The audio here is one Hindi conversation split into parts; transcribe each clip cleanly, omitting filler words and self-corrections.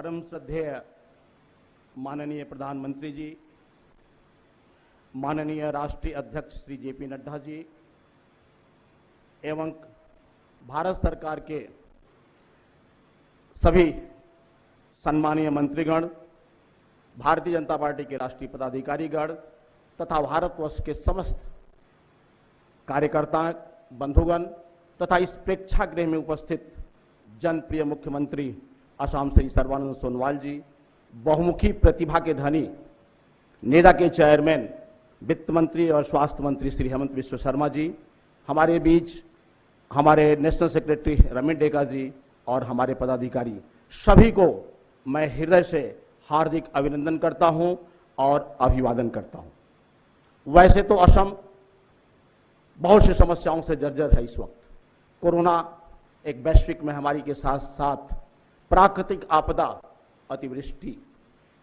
परम श्रद्धेय माननीय प्रधानमंत्री जी, माननीय राष्ट्रीय अध्यक्ष श्री जेपी नड्डा जी एवं भारत सरकार के सभी सम्मानीय मंत्रीगण, भारतीय जनता पार्टी के राष्ट्रीय पदाधिकारीगण तथा भारतवर्ष के समस्त कार्यकर्ता बंधुगण तथा इस प्रेक्षागृह में उपस्थित जनप्रिय मुख्यमंत्री असम श्री सर्बानंद सोनोवाल जी, बहुमुखी प्रतिभा के धनी नेडा के चेयरमैन वित्त मंत्री और स्वास्थ्य मंत्री श्री हेमंत बिश्व शर्मा जी, हमारे बीच हमारे नेशनल सेक्रेटरी रमेश डेका जी और हमारे पदाधिकारी, सभी को मैं हृदय से हार्दिक अभिनंदन करता हूं और अभिवादन करता हूं। वैसे तो असम बहुत सी समस्याओं से जर्जर है। इस वक्त कोरोना एक वैश्विक महामारी के साथ साथ प्राकृतिक आपदा, अतिवृष्टि,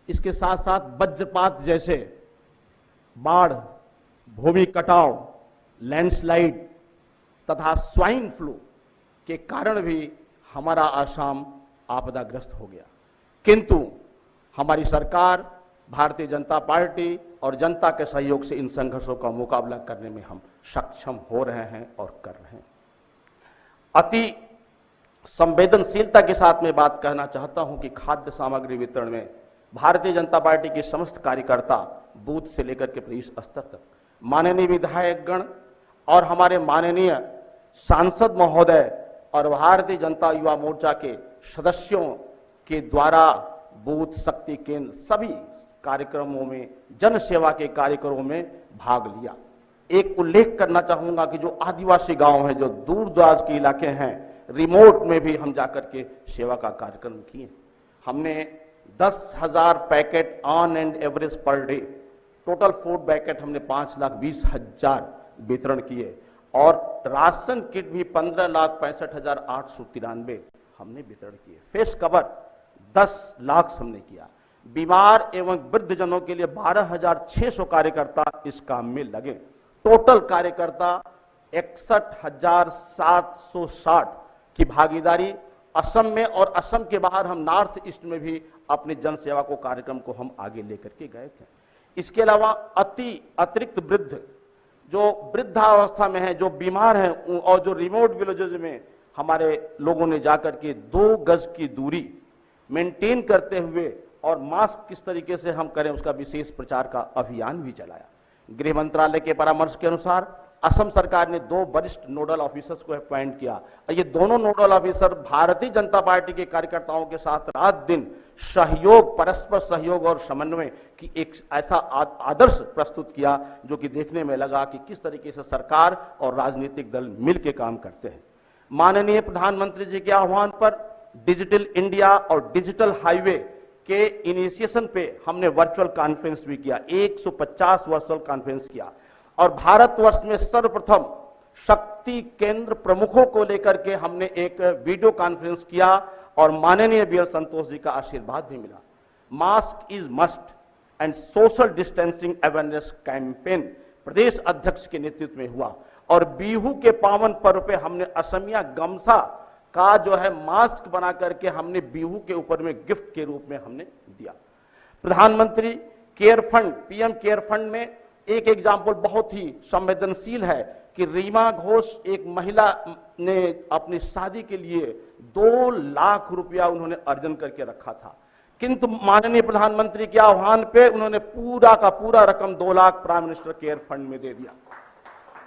इसके साथ साथ वज्रपात जैसे बाढ़, भूमि कटाव, लैंडस्लाइड तथा स्वाइन फ्लू के कारण भी हमारा असम आपदाग्रस्त हो गया। किंतु हमारी सरकार, भारतीय जनता पार्टी और जनता के सहयोग से इन संघर्षों का मुकाबला करने में हम सक्षम हो रहे हैं और कर रहे हैं। अति संवेदनशीलता के साथ में बात कहना चाहता हूं कि खाद्य सामग्री वितरण में भारतीय जनता पार्टी के समस्त कार्यकर्ता बूथ से लेकर के प्रदेश स्तर तक, माननीय विधायकगण और हमारे माननीय सांसद महोदय और भारतीय जनता युवा मोर्चा के सदस्यों के द्वारा बूथ शक्ति केंद्र सभी कार्यक्रमों में, जन सेवा के कार्यक्रमों में भाग लिया। एक उल्लेख करना चाहूंगा कि जो आदिवासी गांव हैं, जो दूर दराज के इलाके हैं, रिमोट में भी हम जाकर के सेवा का कार्यक्रम किए। हमने 10,000 packet on and average per day, total food packet हमने 5,20,000 वितरण किए और राशन किट भी 15,65,893 हमने वितरण किए। फेस कवर 10 लाख हमने किया। बीमार एवं वृद्ध जनों के लिए 12,600 कार्यकर्ता इस काम में लगे। टोटल कार्यकर्ता 61,760 की भागीदारी असम में और असम के बाहर हम नॉर्थ ईस्ट में भी अपने जन सेवा को कार्यक्रम को हम आगे लेकर के गए थे। इसके अलावा अतिरिक्त वृद्ध जो वृद्धावस्था में है, जो बीमार हैं और जो रिमोट विलेजेस में हमारे लोगों ने जाकर के 2 गज की दूरी मेंटेन करते हुए और मास्क किस तरीके से हम करें उसका विशेष प्रचार का अभियान भी चलाया। गृह मंत्रालय के परामर्श के अनुसार असम सरकार ने 2 वरिष्ठ नोडल ऑफिसर्स को अपॉइंट किया। ये दोनों nodal officer Bharatiya Janata party के कार्यकर्ताओं के साथ रात दिन सहयोग, परस्पर सहयोग और समन्वय की एक ऐसा आदर्श प्रस्तुत किया जो कि देखने में लगा कि किस तरीके से सरकार और राजनीतिक दल मिलकर काम करते हैं। माननीय प्रधानमंत्री जी के आह्वान पर डिजिटल इंडिया और डिजिटल हाईवे के इनिशिएशन पे हमने वर्चुअल कॉन्फ्रेंस भी किया। 150 वर्चुअल कॉन्फ्रेंस किया और भारतवर्ष में सर्वप्रथम शक्ति केंद्र प्रमुखों को लेकर के हमने एक वीडियो कॉन्फ्रेंस किया और माननीय बीएल संतोष जी का आशीर्वाद भी मिला। Mask is must and social distancing awareness campaign प्रदेश अध्यक्ष के नेतृत्व में हुआ और बिहू के पावन पर्व पे हमने असमिया गमछा का जो है मास्क बना करके हमने बिहू के ऊपर में गिफ्ट के रूप में हमने दिया। प्रधानमंत्री care fund, PM care fund में एक एग्जाम्पल बहुत ही संवेदनशील है कि रीमा घोष एक महिला ने अपनी शादी के लिए 2 लाख रुपया उन्होंने अर्जन करके रखा था, किंतु माननीय प्रधानमंत्री के आह्वान पे उन्होंने पूरा का पूरा रकम 2 lakh prime minister care fund में दे दिया।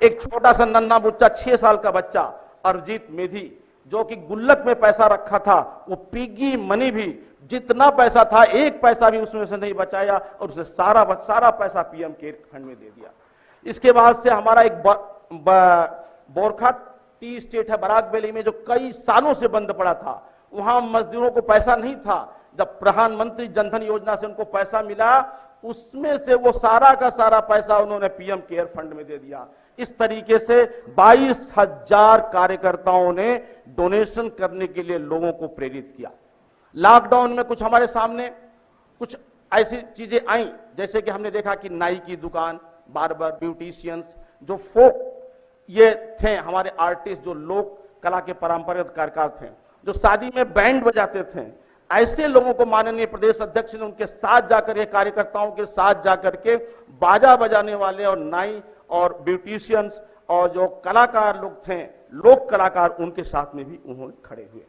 एक छोटा सा नन्हा बच्चा, 6 साल का बच्चा अरजीत मेधी, जो कि गुल्लक में पैसा रखा था, वो पिगी मनी भी जितना पैसा था 1 पैसा भी उसमें से नहीं बचाया और उसे सारा पैसा पीएम केयर फंड में दे दिया। इसके बाद से हमारा एक बोरखा टी स्टेट है बराक वैली में, जो कई सालों से बंद पड़ा था, वहां मजदूरों को पैसा नहीं था। जब प्रधानमंत्री जनधन योजना से उनको पैसा मिला, उसमें से वो सारा का सारा पैसा उन्होंने पीएम केयर फंड में दे दिया। इस तरीके से 22,000 कार्यकर्ताओं ने डोनेशन करने के लिए लोगों को प्रेरित किया। लॉकडाउन में कुछ हमारे सामने कुछ ऐसी चीजें आई, जैसे कि हमने देखा कि नाई की दुकान, बार्बर, ब्यूटिशियंस, जो फोक ये थे हमारे आर्टिस्ट, जो लोक कला के परंपरागत कलाकार थे, जो शादी में बैंड बजाते थे, ऐसे लोगों को माननीय प्रदेश अध्यक्ष ने उनके साथ जाकर के, कार्यकर्ताओं के साथ जाकर के, बाजा बजाने वाले और नाई और ब्यूटिशियंस और जो कलाकार लोग थे, लोक कलाकार, उनके साथ में भी उन्होंने खड़े हुए।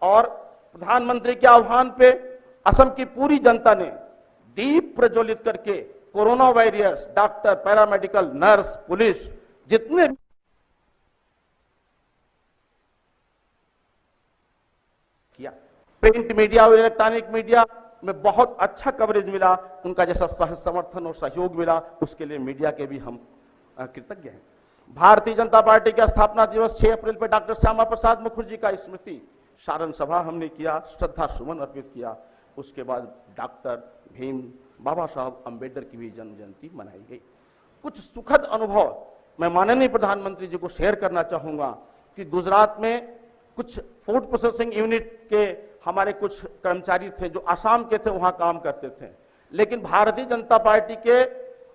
और प्रधानमंत्री के आह्वान पे असम की पूरी जनता ने दीप प्रज्वलित करके corona warriors, doctor, paramedical, nurse, police, जितने किया। प्रिंट मीडिया और इलेक्ट्रॉनिक मीडिया में बहुत अच्छा कवरेज मिला, उनका जैसा समर्थन और सहयोग मिला, उसके लिए मीडिया के भी हम कृतज्ञ हैं। भारतीय जनता पार्टी का स्थापना दिवस 6 अप्रैल पर डॉक्टर श्यामा प्रसाद मुखर्जी का स्मृति सारण सभा हमने किया, श्रद्धा सुमन अर्पित किया। उसके बाद डॉक्टर भीम बाबा साहब अंबेडकर की भी जन्म जयंती मनाई गई। कुछ सुखद अनुभव मैं माननीय प्रधानमंत्री जी को शेयर करना चाहूंगा कि गुजरात में कुछ फूड प्रोसेसिंग यूनिट के हमारे कुछ कर्मचारी थे जो आसाम के थे, वहां काम करते थे, लेकिन भारतीय जनता पार्टी के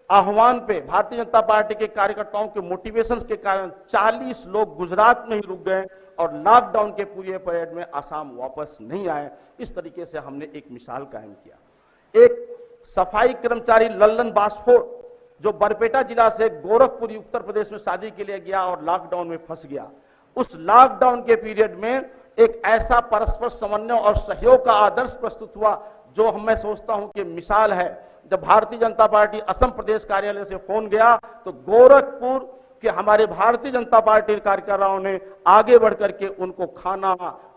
आह्वान पे, भारतीय जनता पार्टी के कार्यकर्ताओं के मोटिवेशन के कारण 40 लोग गुजरात में ही रुक गए और लॉकडाउन के पूरे पीरियड में आसाम वापस नहीं आए। इस तरीके से हमने एक मिसाल कायम किया। एक सफाई कर्मचारी लल्लन बास्फोर जो बरपेटा जिला से गोरखपुर उत्तर प्रदेश में शादी के लिए गया और लॉकडाउन में फंस गया, उस लॉकडाउन के पीरियड में एक ऐसा परस्पर समन्वय और सहयोग का आदर्श प्रस्तुत हुआ जो मैं सोचता हूं कि मिसाल है। जब भारतीय जनता पार्टी असम प्रदेश कार्यालय से फोन गया तो गोरखपुर के हमारे भारतीय जनता पार्टी कार्यकर्ताओं ने आगे बढ़कर के उनको खाना,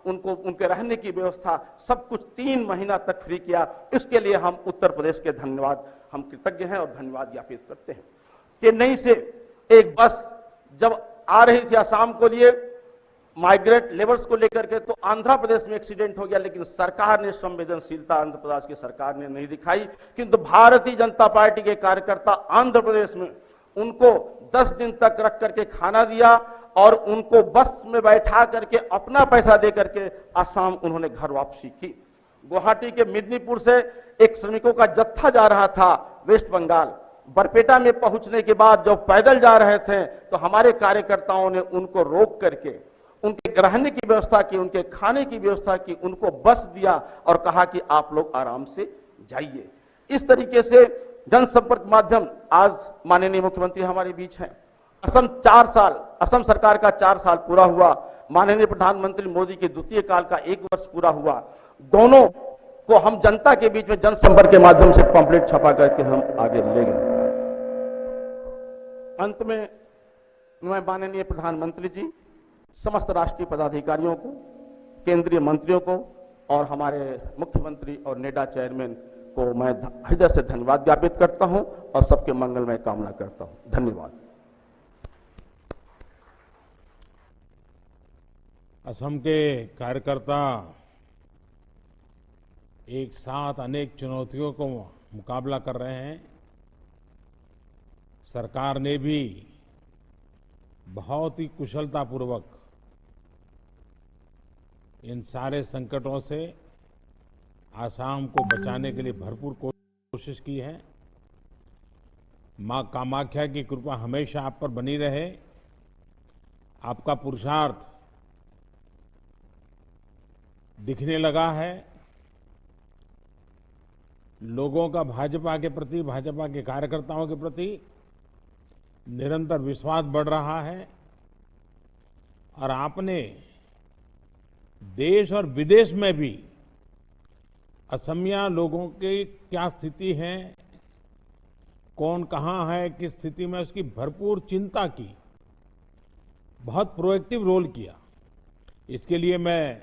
उनको उनके रहने की व्यवस्था, सब कुछ 3 महीना तक फ्री किया। इसके लिए हम उत्तर प्रदेश के धन्यवाद, हम कृतज्ञ हैं और धन्यवाद ज्ञापित करते हैं। चेन्नई से एक बस जब आ रही थी असम को लिए माइग्रेट लेबर्स को लेकर के, तो आंध्र प्रदेश में एक्सीडेंट हो गया, लेकिन सरकार ने संवेदनशीलता आंध्र प्रदेश की सरकार ने नहीं दिखाई। किंतु भारतीय जनता पार्टी के कार्यकर्ता आंध्र प्रदेश में उनको 10 दिन तक रख करके खाना दिया और उनको बस में बैठा करके अपना पैसा दे करके असम उन्होंने घर वापसी की। गुवाहाटी के मिदनीपुर से एक श्रमिकों का जत्था जा रहा था वेस्ट बंगाल, बरपेटा में पहुंचने के बाद जब पैदल जा रहे थे तो हमारे कार्यकर्ताओं ने उनको रोक करके उनके रहने की व्यवस्था की, उनके खाने की व्यवस्था की, उनको बस दिया और कहा कि आप लोग आराम से जाइए। इस तरीके से जनसंपर्क माध्यम, आज माननीय मुख्यमंत्री हमारे बीच हैं। असम सरकार का 4 साल पूरा हुआ, माननीय प्रधानमंत्री मोदी के द्वितीय काल का 1 वर्ष पूरा हुआ। दोनों को हम जनता के बीच में जनसंपर्क के माध्यम से पंपलेट छपा करके हम आगे ले गए। अंत में मैं माननीय प्रधानमंत्री जी, समस्त राष्ट्रीय पदाधिकारियों को, केंद्रीय मंत्रियों को और हमारे मुख्यमंत्री और नेडा चेयरमैन को मैं हृदय से धन्यवाद ज्ञापित करता हूं और सबके मंगलमय कामना करता हूं। धन्यवाद। असम के कार्यकर्ता एक साथ अनेक चुनौतियों को मुकाबला कर रहे हैं। सरकार ने भी बहुत ही कुशलतापूर्वक इन सारे संकटों से आसाम को बचाने के लिए भरपूर कोशिश की है। मां कामाख्या की कृपा हमेशा आप पर बनी रहे। आपका पुरुषार्थ दिखने लगा है। लोगों का भाजपा के प्रति, भाजपा के कार्यकर्ताओं के प्रति निरंतर विश्वास बढ़ रहा है और आपने देश और विदेश में भी असमिया लोगों की क्या स्थिति है, कौन कहां है, किस स्थिति में, उसकी भरपूर चिंता की, बहुत प्रोएक्टिव रोल किया। इसके लिए मैं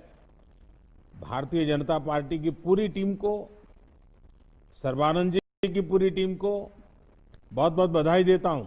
भारतीय जनता पार्टी की पूरी टीम को, सर्बानंद जी की पूरी टीम को बहुत बहुत बधाई देता हूं।